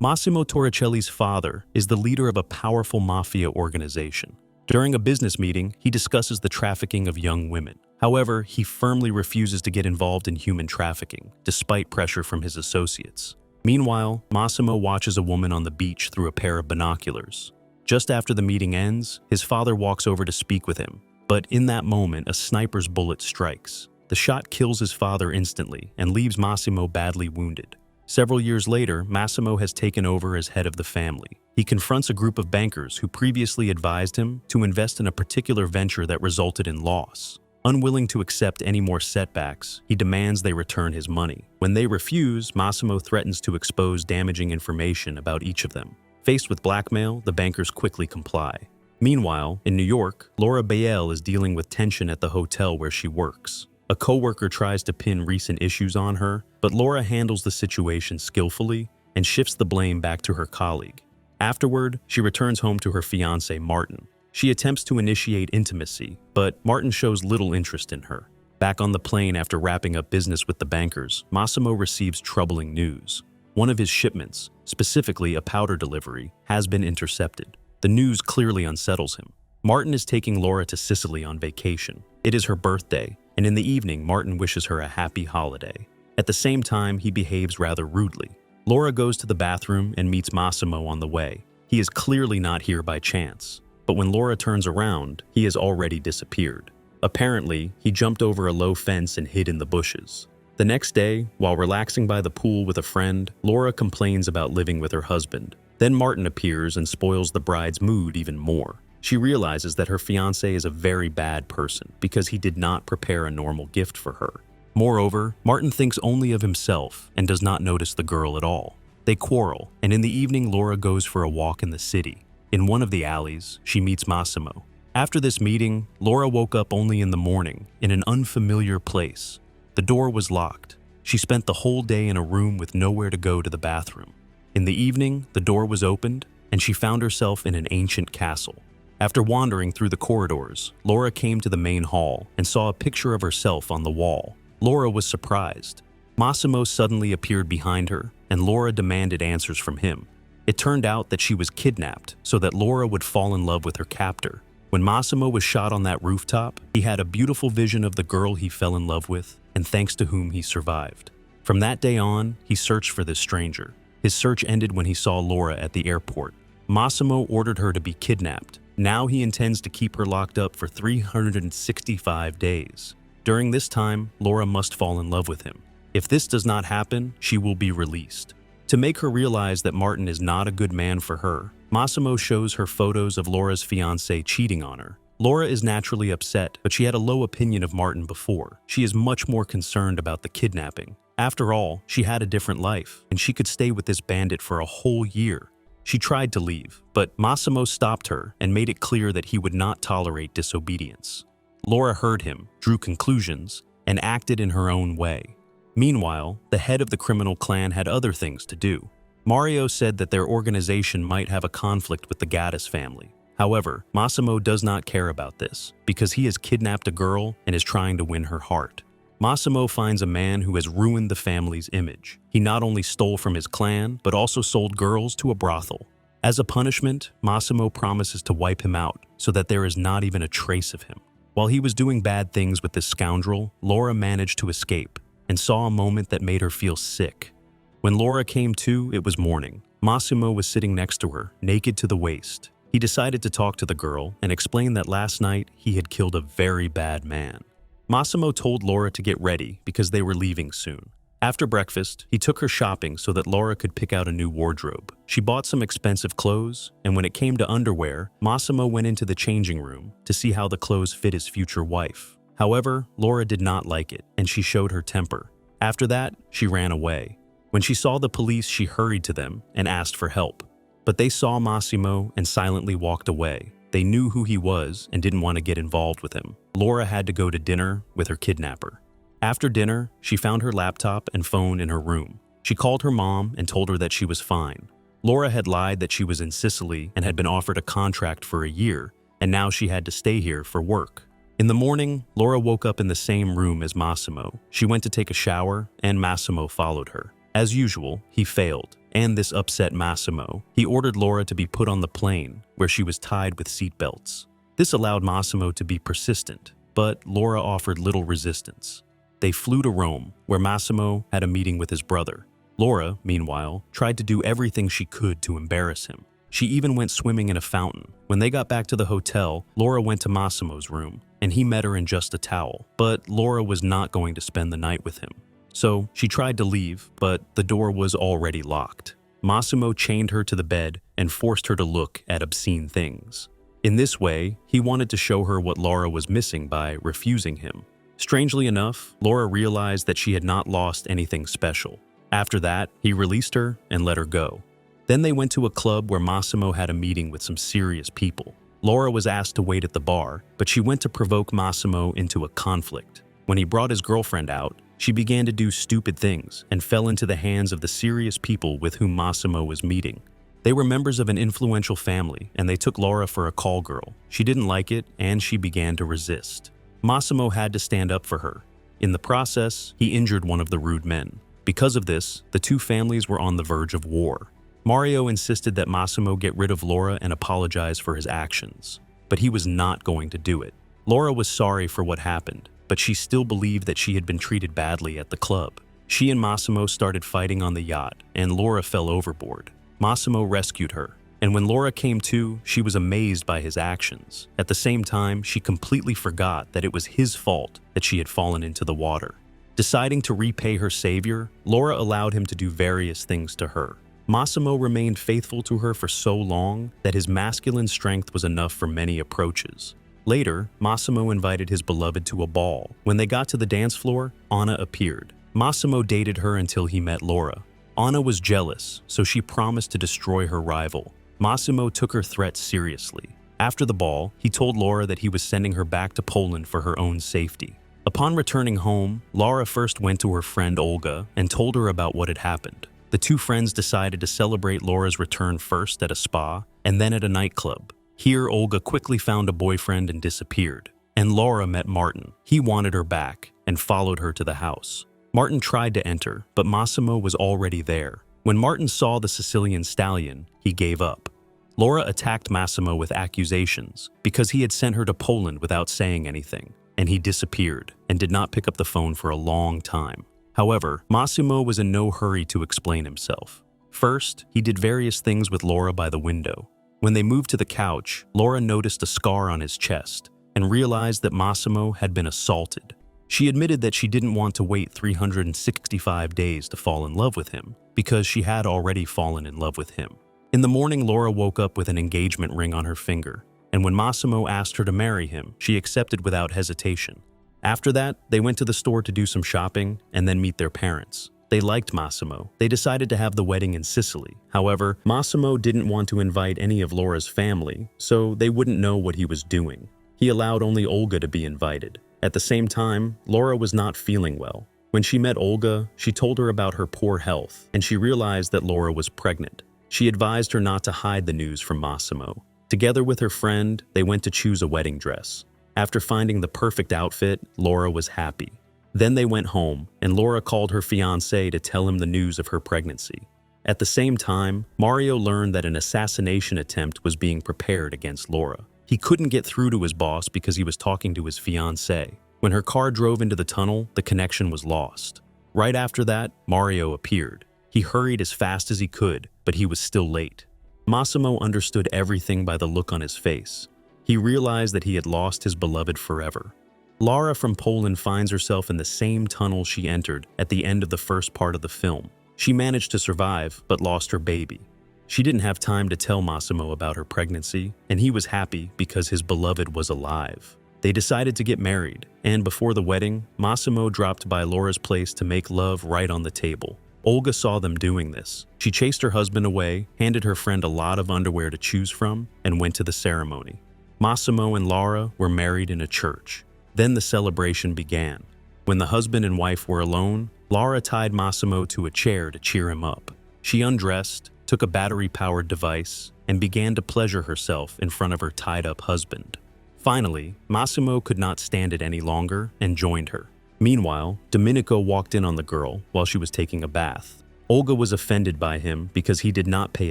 Massimo Torricelli's father is the leader of a powerful mafia organization. During a business meeting, he discusses the trafficking of young women. However, he firmly refuses to get involved in human trafficking, despite pressure from his associates. Meanwhile, Massimo watches a woman on the beach through a pair of binoculars. Just after the meeting ends, his father walks over to speak with him. But in that moment, a sniper's bullet strikes. The shot kills his father instantly and leaves Massimo badly wounded. Several years later, Massimo has taken over as head of the family. He confronts a group of bankers who previously advised him to invest in a particular venture that resulted in loss. Unwilling to accept any more setbacks, he demands they return his money. When they refuse, Massimo threatens to expose damaging information about each of them. Faced with blackmail, the bankers quickly comply. Meanwhile, in New York, Laura Bael is dealing with tension at the hotel where she works. A coworker tries to pin recent issues on her, but Laura handles the situation skillfully and shifts the blame back to her colleague. Afterward, she returns home to her fiancé, Martin. She attempts to initiate intimacy, but Martin shows little interest in her. Back on the plane after wrapping up business with the bankers, Massimo receives troubling news. One of his shipments, specifically a powder delivery, has been intercepted. The news clearly unsettles him. Martin is taking Laura to Sicily on vacation. It is her birthday, and in the evening, Martin wishes her a happy holiday. At the same time, he behaves rather rudely. Laura goes to the bathroom and meets Massimo on the way. He is clearly not here by chance, but when Laura turns around, he has already disappeared. Apparently, he jumped over a low fence and hid in the bushes. The next day, while relaxing by the pool with a friend, Laura complains about living with her husband. Then Martin appears and spoils the bride's mood even more. She realizes that her fiancé is a very bad person because he did not prepare a normal gift for her. Moreover, Martin thinks only of himself and does not notice the girl at all. They quarrel, and in the evening Laura goes for a walk in the city. In one of the alleys, she meets Massimo. After this meeting, Laura woke up only in the morning in an unfamiliar place. The door was locked. She spent the whole day in a room with nowhere to go to the bathroom. In the evening, the door was opened, and she found herself in an ancient castle. After wandering through the corridors, Laura came to the main hall and saw a picture of herself on the wall. Laura was surprised. Massimo suddenly appeared behind her, and Laura demanded answers from him. It turned out that she was kidnapped so that Laura would fall in love with her captor. When Massimo was shot on that rooftop, he had a beautiful vision of the girl he fell in love with, and thanks to whom he survived. From that day on, he searched for this stranger. His search ended when he saw Laura at the airport. Massimo ordered her to be kidnapped. Now he intends to keep her locked up for 365 days. During this time, Laura must fall in love with him. If this does not happen, she will be released. To make her realize that Martin is not a good man for her, Massimo shows her photos of Laura's fiancé cheating on her. Laura is naturally upset, but she had a low opinion of Martin before. She is much more concerned about the kidnapping. After all, she had a different life, and she could stay with this bandit for a whole year. She tried to leave, but Massimo stopped her and made it clear that he would not tolerate disobedience. Laura heard him, drew conclusions, and acted in her own way. Meanwhile, the head of the criminal clan had other things to do. Mario said that their organization might have a conflict with the Gaddis family. However, Massimo does not care about this because he has kidnapped a girl and is trying to win her heart. Massimo finds a man who has ruined the family's image. He not only stole from his clan, but also sold girls to a brothel. As a punishment, Massimo promises to wipe him out so that there is not even a trace of him. While he was doing bad things with this scoundrel, Laura managed to escape and saw a moment that made her feel sick. When Laura came to, it was morning. Massimo was sitting next to her, naked to the waist. He decided to talk to the girl and explain that last night he had killed a very bad man. Massimo told Laura to get ready because they were leaving soon. After breakfast, he took her shopping so that Laura could pick out a new wardrobe. She bought some expensive clothes, and when it came to underwear, Massimo went into the changing room to see how the clothes fit his future wife. However, Laura did not like it, and she showed her temper. After that, she ran away. When she saw the police, she hurried to them and asked for help. But they saw Massimo and silently walked away. They knew who he was and didn't want to get involved with him. Laura had to go to dinner with her kidnapper. After dinner, she found her laptop and phone in her room. She called her mom and told her that she was fine. Laura had lied that she was in Sicily and had been offered a contract for a year, and now she had to stay here for work. In the morning, Laura woke up in the same room as Massimo. She went to take a shower, and Massimo followed her. As usual, he failed. and this upset Massimo. He ordered Laura to be put on the plane, where she was tied with seatbelts. This allowed Massimo to be persistent, but Laura offered little resistance. They flew to Rome, where Massimo had a meeting with his brother. Laura, meanwhile, tried to do everything she could to embarrass him. She even went swimming in a fountain. When they got back to the hotel, Laura went to Massimo's room, and he met her in just a towel. But Laura was not going to spend the night with him. So she tried to leave, but the door was already locked. Massimo chained her to the bed and forced her to look at obscene things. In this way, he wanted to show her what Laura was missing by refusing him. Strangely enough, Laura realized that she had not lost anything special. After that, he released her and let her go. Then they went to a club where Massimo had a meeting with some serious people. Laura was asked to wait at the bar, but she went to provoke Massimo into a conflict. When he brought his girlfriend out, she began to do stupid things and fell into the hands of the serious people with whom Massimo was meeting. They were members of an influential family, and they took Laura for a call girl. She didn't like it, and she began to resist. Massimo had to stand up for her. In the process, he injured one of the rude men. Because of this, the two families were on the verge of war. Mario insisted that Massimo get rid of Laura and apologize for his actions, but he was not going to do it. Laura was sorry for what happened, but she still believed that she had been treated badly at the club. She and Massimo started fighting on the yacht, and Laura fell overboard. Massimo rescued her, and when Laura came to, she was amazed by his actions. At the same time, she completely forgot that it was his fault that she had fallen into the water. Deciding to repay her savior, Laura allowed him to do various things to her. Massimo remained faithful to her for so long that his masculine strength was enough for many approaches. Later, Massimo invited his beloved to a ball. When they got to the dance floor, Anna appeared. Massimo dated her until he met Laura. Anna was jealous, so she promised to destroy her rival. Massimo took her threats seriously. After the ball, he told Laura that he was sending her back to Poland for her own safety. Upon returning home, Laura first went to her friend Olga and told her about what had happened. The two friends decided to celebrate Laura's return first at a spa and then at a nightclub. Here, Olga quickly found a boyfriend and disappeared, and Laura met Martin. He wanted her back and followed her to the house. Martin tried to enter, but Massimo was already there. When Martin saw the Sicilian stallion, he gave up. Laura attacked Massimo with accusations because he had sent her to Poland without saying anything, and he disappeared and did not pick up the phone for a long time. However, Massimo was in no hurry to explain himself. First, he did various things with Laura by the window. When they moved to the couch, Laura noticed a scar on his chest and realized that Massimo had been assaulted. She admitted that she didn't want to wait 365 days to fall in love with him because she had already fallen in love with him. In the morning, Laura woke up with an engagement ring on her finger, and when Massimo asked her to marry him, she accepted without hesitation. After that, they went to the store to do some shopping and then meet their parents. They liked Massimo. They decided to have the wedding in Sicily. However, Massimo didn't want to invite any of Laura's family, so they wouldn't know what he was doing. He allowed only Olga to be invited. At the same time, Laura was not feeling well. When she met Olga, she told her about her poor health, and she realized that Laura was pregnant. She advised her not to hide the news from Massimo. Together with her friend, they went to choose a wedding dress. After finding the perfect outfit, Laura was happy. Then they went home, and Laura called her fiancé to tell him the news of her pregnancy. At the same time, Mario learned that an assassination attempt was being prepared against Laura. He couldn't get through to his boss because he was talking to his fiancée. When her car drove into the tunnel, the connection was lost. Right after that, Mario appeared. He hurried as fast as he could, but he was still late. Massimo understood everything by the look on his face. He realized that he had lost his beloved forever. Laura from Poland finds herself in the same tunnel she entered at the end of the first part of the film. She managed to survive, but lost her baby. She didn't have time to tell Massimo about her pregnancy, and he was happy because his beloved was alive. They decided to get married, and before the wedding, Massimo dropped by Laura's place to make love right on the table. Olga saw them doing this. She chased her husband away, handed her friend a lot of underwear to choose from, and went to the ceremony. Massimo and Laura were married in a church. Then the celebration began. When the husband and wife were alone, Laura tied Massimo to a chair to cheer him up. She undressed, took a battery-powered device, and began to pleasure herself in front of her tied-up husband. Finally, Massimo could not stand it any longer and joined her. Meanwhile, Domenico walked in on the girl while she was taking a bath. Olga was offended by him because he did not pay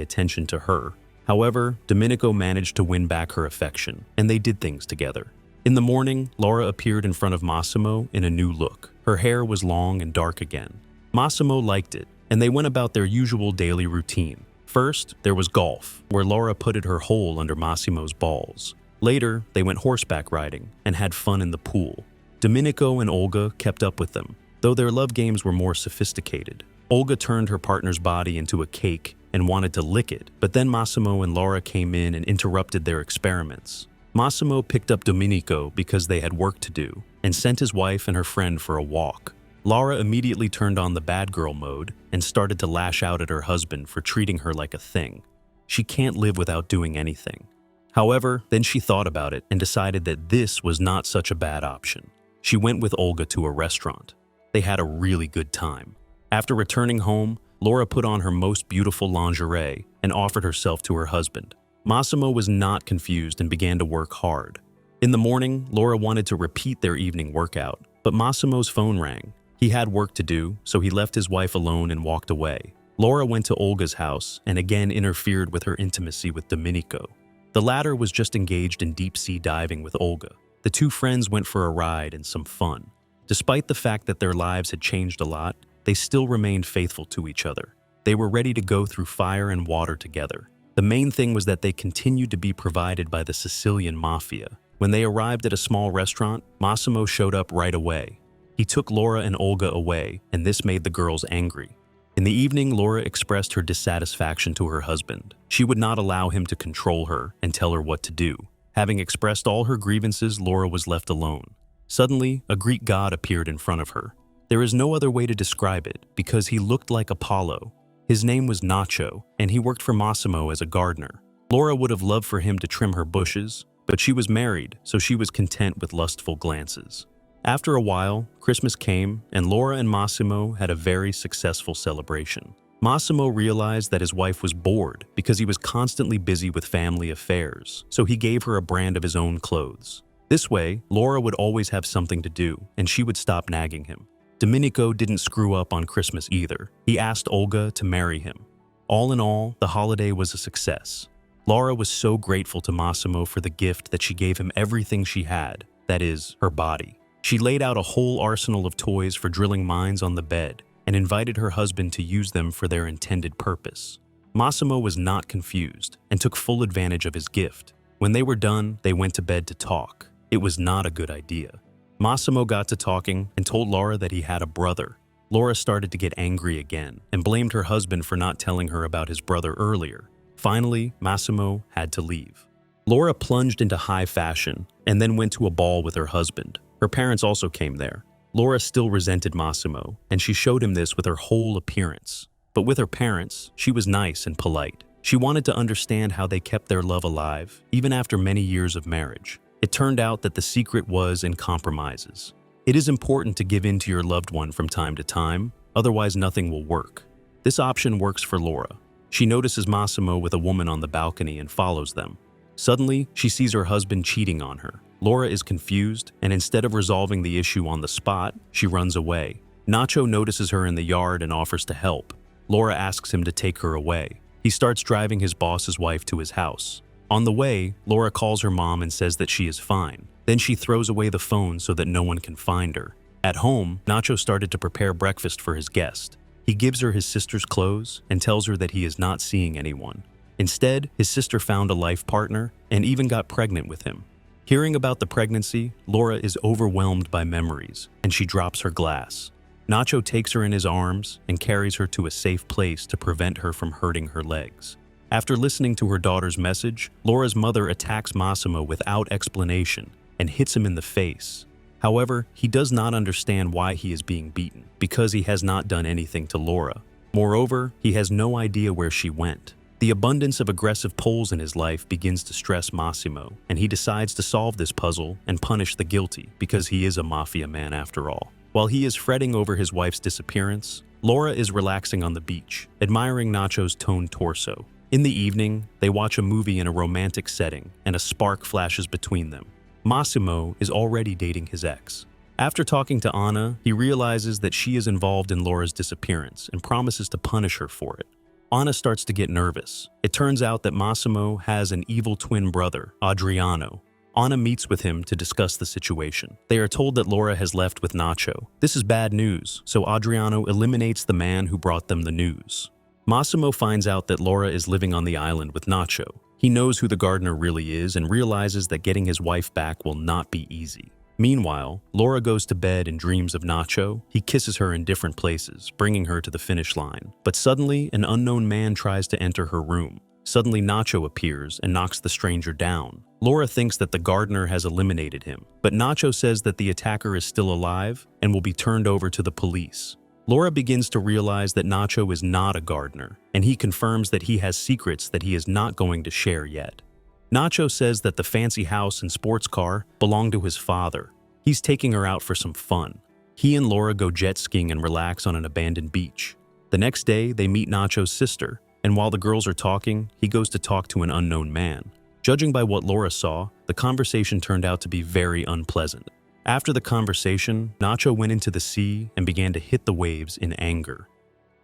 attention to her. However, Domenico managed to win back her affection, and they did things together. In the morning, Laura appeared in front of Massimo in a new look. Her hair was long and dark again. Massimo liked it, and they went about their usual daily routine. First, there was golf, where Laura putted her hole under Massimo's balls. Later, they went horseback riding and had fun in the pool. Domenico and Olga kept up with them, though their love games were more sophisticated. Olga turned her partner's body into a cake and wanted to lick it, but then Massimo and Laura came in and interrupted their experiments. Massimo picked up Domenico because they had work to do and sent his wife and her friend for a walk. Laura immediately turned on the bad girl mode and started to lash out at her husband for treating her like a thing. She can't live without doing anything. However, then she thought about it and decided that this was not such a bad option. She went with Olga to a restaurant. They had a really good time. After returning home, Laura put on her most beautiful lingerie and offered herself to her husband. Massimo was not confused and began to work hard. In the morning, Laura wanted to repeat their evening workout, but Massimo's phone rang. He had work to do, so he left his wife alone and walked away. Laura went to Olga's house and again interfered with her intimacy with Domenico. The latter was just engaged in deep-sea diving with Olga. The two friends went for a ride and some fun. Despite the fact that their lives had changed a lot, they still remained faithful to each other. They were ready to go through fire and water together. The main thing was that they continued to be provided by the Sicilian Mafia. When they arrived at a small restaurant, Massimo showed up right away. He took Laura and Olga away, and this made the girls angry. In the evening, Laura expressed her dissatisfaction to her husband. She would not allow him to control her and tell her what to do. Having expressed all her grievances, Laura was left alone. Suddenly, a Greek god appeared in front of her. There is no other way to describe it because he looked like Apollo. His name was Nacho, and he worked for Massimo as a gardener. Laura would have loved for him to trim her bushes, but she was married, so she was content with lustful glances. After a while, Christmas came, and Laura and Massimo had a very successful celebration. Massimo realized that his wife was bored because he was constantly busy with family affairs, so he gave her a brand of his own clothes. This way, Laura would always have something to do, and she would stop nagging him. Domenico didn't screw up on Christmas either. He asked Olga to marry him. All in all, the holiday was a success. Laura was so grateful to Massimo for the gift that she gave him everything she had, that is, her body. She laid out a whole arsenal of toys for drilling mines on the bed and invited her husband to use them for their intended purpose. Massimo was not confused and took full advantage of his gift. When they were done, they went to bed to talk. It was not a good idea. Massimo got to talking and told Laura that he had a brother. Laura started to get angry again and blamed her husband for not telling her about his brother earlier. Finally, Massimo had to leave. Laura plunged into high fashion and then went to a ball with her husband. Her parents also came there. Laura still resented Massimo, and she showed him this with her whole appearance. But with her parents, she was nice and polite. She wanted to understand how they kept their love alive, even after many years of marriage. It turned out that the secret was in compromises. It is important to give in to your loved one from time to time, otherwise nothing will work. This option works for Laura. She notices Massimo with a woman on the balcony and follows them. Suddenly, she sees her husband cheating on her. Laura is confused, and instead of resolving the issue on the spot, she runs away. Nacho notices her in the yard and offers to help. Laura asks him to take her away. He starts driving his boss's wife to his house. On the way, Laura calls her mom and says that she is fine. Then she throws away the phone so that no one can find her. At home, Nacho started to prepare breakfast for his guest. He gives her his sister's clothes and tells her that he is not seeing anyone. Instead, his sister found a life partner and even got pregnant with him. Hearing about the pregnancy, Laura is overwhelmed by memories, and she drops her glass. Nacho takes her in his arms and carries her to a safe place to prevent her from hurting her legs. After listening to her daughter's message, Laura's mother attacks Massimo without explanation and hits him in the face. However, he does not understand why he is being beaten, because he has not done anything to Laura. Moreover, he has no idea where she went. The abundance of aggressive poles in his life begins to stress Massimo, and he decides to solve this puzzle and punish the guilty because he is a mafia man after all. While he is fretting over his wife's disappearance, Laura is relaxing on the beach, admiring Nacho's toned torso. In the evening, they watch a movie in a romantic setting, and a spark flashes between them. Massimo is already dating his ex. After talking to Anna, he realizes that she is involved in Laura's disappearance and promises to punish her for it. Anna starts to get nervous. It turns out that Massimo has an evil twin brother, Adriano. Anna meets with him to discuss the situation. They are told that Laura has left with Nacho. This is bad news, so Adriano eliminates the man who brought them the news. Massimo finds out that Laura is living on the island with Nacho. He knows who the gardener really is and realizes that getting his wife back will not be easy. Meanwhile, Laura goes to bed and dreams of Nacho. He kisses her in different places, bringing her to the finish line. But suddenly, an unknown man tries to enter her room. Suddenly, Nacho appears and knocks the stranger down. Laura thinks that the gardener has eliminated him, but Nacho says that the attacker is still alive and will be turned over to the police. Laura begins to realize that Nacho is not a gardener, and he confirms that he has secrets that he is not going to share yet. Nacho says that the fancy house and sports car belong to his father. He's taking her out for some fun. He and Laura go jet skiing and relax on an abandoned beach. The next day, they meet Nacho's sister, and while the girls are talking, he goes to talk to an unknown man. Judging by what Laura saw, the conversation turned out to be very unpleasant. After the conversation, Nacho went into the sea and began to hit the waves in anger.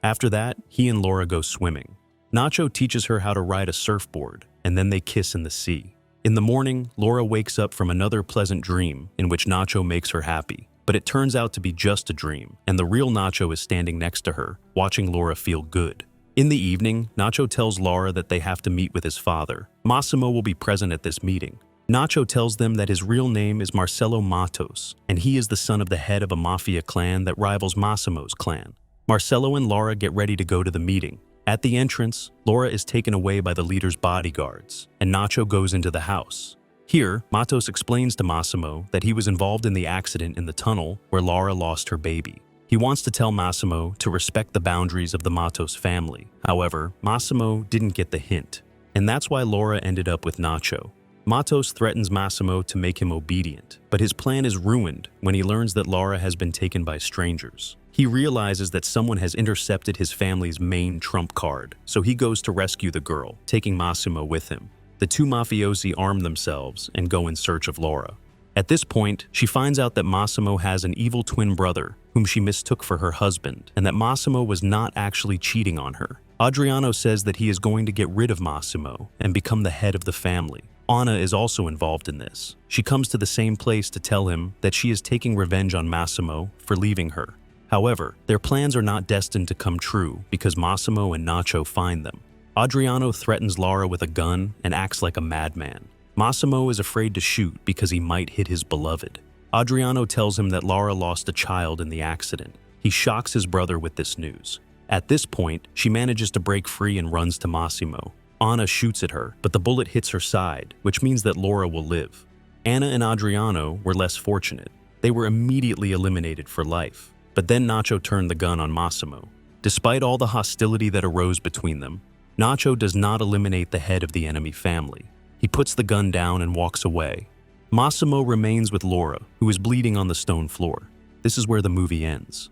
After that, he and Laura go swimming. Nacho teaches her how to ride a surfboard, and then they kiss in the sea. In the morning, Laura wakes up from another pleasant dream in which Nacho makes her happy. But it turns out to be just a dream, and the real Nacho is standing next to her, watching Laura feel good. In the evening, Nacho tells Laura that they have to meet with his father. Massimo will be present at this meeting. Nacho tells them that his real name is Marcello Matos, and he is the son of the head of a Mafia clan that rivals Massimo's clan. Marcello and Laura get ready to go to the meeting. At the entrance, Laura is taken away by the leader's bodyguards, and Nacho goes into the house. Here, Matos explains to Massimo that he was involved in the accident in the tunnel where Laura lost her baby. He wants to tell Massimo to respect the boundaries of the Matos family. However, Massimo didn't get the hint, and that's why Laura ended up with Nacho. Matos threatens Massimo to make him obedient, but his plan is ruined when he learns that Laura has been taken by strangers. He realizes that someone has intercepted his family's main trump card, so he goes to rescue the girl, taking Massimo with him. The two mafiosi arm themselves and go in search of Laura. At this point, she finds out that Massimo has an evil twin brother whom she mistook for her husband, and that Massimo was not actually cheating on her. Adriano says that he is going to get rid of Massimo and become the head of the family. Anna is also involved in this. She comes to the same place to tell him that she is taking revenge on Massimo for leaving her. However, their plans are not destined to come true because Massimo and Nacho find them. Adriano threatens Laura with a gun and acts like a madman. Massimo is afraid to shoot because he might hit his beloved. Adriano tells him that Laura lost a child in the accident. He shocks his brother with this news. At this point, she manages to break free and runs to Massimo. Anna shoots at her, but the bullet hits her side, which means that Laura will live. Anna and Adriano were less fortunate. They were immediately eliminated for life. But then Nacho turned the gun on Massimo. Despite all the hostility that arose between them, Nacho does not eliminate the head of the enemy family. He puts the gun down and walks away. Massimo remains with Laura, who is bleeding on the stone floor. This is where the movie ends.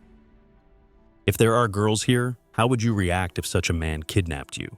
If there are girls here, how would you react if such a man kidnapped you?